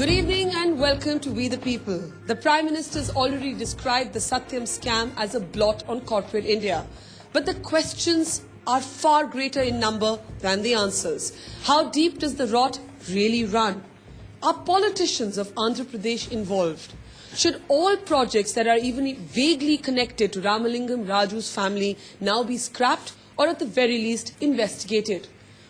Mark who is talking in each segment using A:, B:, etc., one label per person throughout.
A: Good evening and welcome to We the People. The Prime Minister has already described the Satyam scam as a blot on corporate India. But the questions are far greater in number than the answers. How deep does the rot really run? Are politicians of Andhra Pradesh involved? Should all projects that are even vaguely connected to Ramalingam Raju's family now be scrapped or at the very least investigated?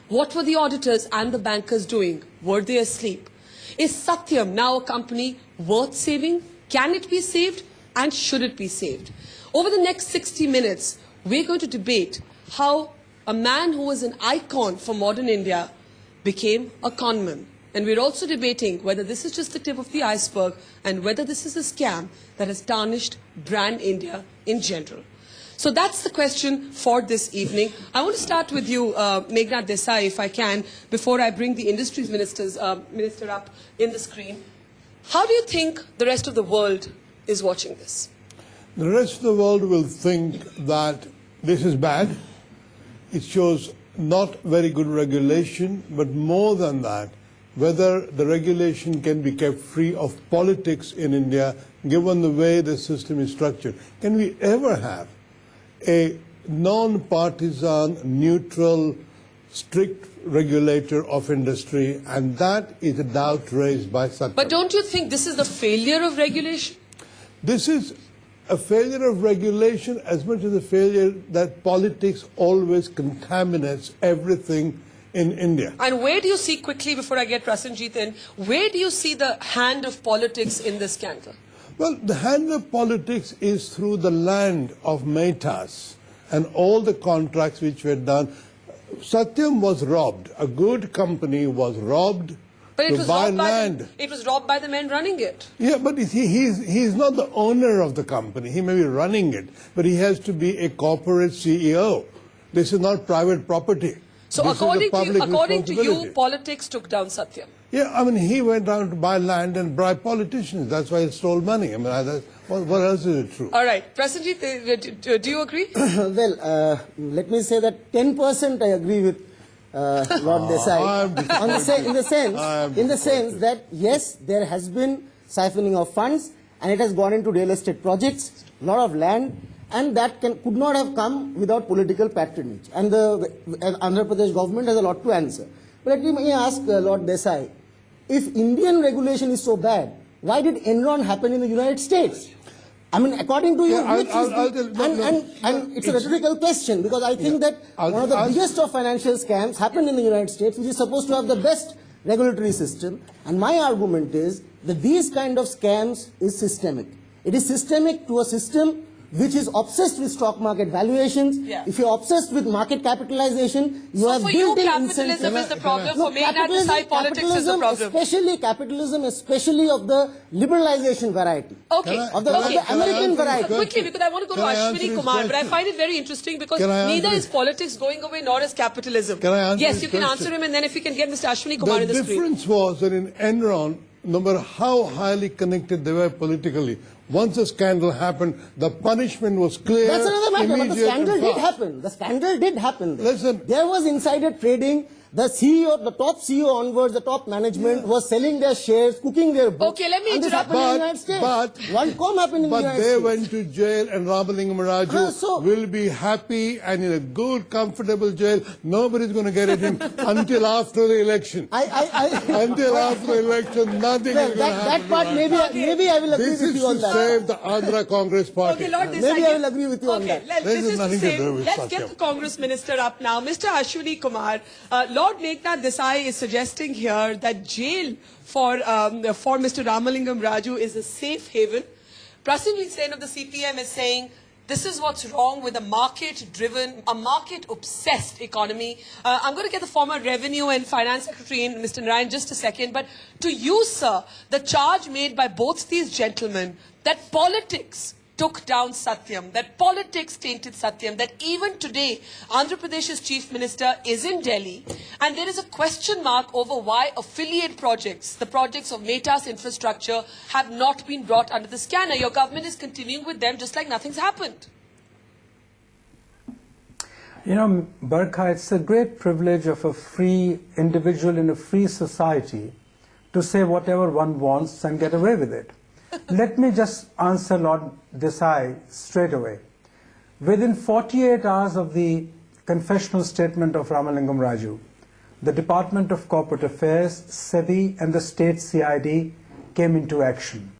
A: What were the auditors and the bankers doing? Were they asleep? Is Satyam now a company worth saving? Can it be saved? And should it be saved? Over the next 60 minutes, we're going to debate how a man who was an icon for modern India became a conman. And we're also debating whether this is just the tip of the iceberg and whether this is a scam that has tarnished brand India in general. So that's the question for this evening. I want to start with you, Meghnad Desai, if I can, before I bring the industries minister up in the screen. How do you think the rest of the world is watching this?
B: The rest of the world will think that this is bad. It shows not very good regulation, but more than that, whether the regulation can be kept free of politics in India, given the way the system is structured. Can we ever have a non-partisan, neutral, strict regulator of industry? And that is a doubt raised by Satyam.
A: But don't you think this is the failure of regulation?
B: This is a failure of regulation as much as a failure that politics always contaminates everything in India.
A: And where do you see, quickly before I get Prasenjit in, where do you see the hand of politics in this scandal?
B: Well, the hand of politics is through the land of Metas and all the contracts which were done. Satyam was robbed. A good company was robbed to buy land.
A: It was robbed by the men running it.
B: Yeah, but he's not the owner of the company. He may be running it, but he has to be a corporate CEO. This is not private property.
A: So according to you, politics took down Satyam.
B: Yeah, I mean, he went down to buy land and bribe politicians. That's why he stole money. I mean, what else is it true?
A: All right. Prasenjit, do you agree?
C: Well, let me say that 10% I agree with Lord Desai. In the sense that, yes, there has been siphoning of funds and it has gone into real estate projects, a lot of land, and that could not have come without political patronage. And the Andhra Pradesh government has a lot to answer. But let me ask Lord Desai, if Indian regulation is so bad, why did Enron happen in the United States? I mean, according to you, and it's a rhetorical question, because I think that one of the biggest of financial scams happened in the United States, which is supposed to have the best regulatory system. And my argument is that these kind of scams is systemic. It is systemic to a system which is obsessed with stock market valuations. Yeah. If you're obsessed with market capitalization, you have built-in incentives.
A: Capitalism is the problem. For me, politics is the problem.
C: Capitalism, especially of the liberalization variety.
A: Okay.
C: Of the American variety.
A: Quickly, because I want to go to Ashwini Kumar, but I find it very interesting because neither is politics going away nor is capitalism. Yes, you can answer him, and then if you can get Mr. Ashwini Kumar in the screen.
B: The difference was that in Enron, no matter how highly connected they were politically, once a scandal happened, the punishment was clear.
C: That's another matter, but the scandal did happen. The scandal did happen.
B: Listen,
C: there was insider trading. The CEO, the top CEO onwards, the top management was selling their shares, cooking their books.
A: Okay, let me interrupt.
C: In the United States. OneCom happened in the United States.
B: But they went to jail, and Ramalingam Raju will be happy and in a good, comfortable jail. Nobody's going to get at him until after the election. Until after the election, nothing is going to happen.
C: That part, maybe I will agree with you on that.
B: This is to save the Andhra Congress Party.
A: Okay, Lord Desai,
C: maybe I will agree with you on that.
A: Let's get the Congress Minister up now. Mr. Ashwini Kumar, Lord Meghnad Desai is suggesting here that jail for Mr. Ramalingam Raju is a safe haven. Prasenjit Sen of the CPM is saying this is what's wrong with a market-driven, a market-obsessed economy. I'm going to get the former Revenue and Finance Secretary in, Mr. Narayan, just a second. But to you, sir, the charge made by both these gentlemen that politics took down Satyam, that politics tainted Satyam, that even today Andhra Pradesh's Chief Minister is in Delhi, and there is a question mark over why affiliate projects, the projects of Metas infrastructure, have not been brought under the scanner. Your government is continuing with them just like nothing's happened.
D: You know, Barkha, it's a great privilege of a free individual in a free society to say whatever one wants and get away with it. Let me just answer Lord Desai straight away. Within 48 hours of the confessional statement of Ramalingam Raju, the Department of Corporate Affairs, SEBI and the State CID came into action.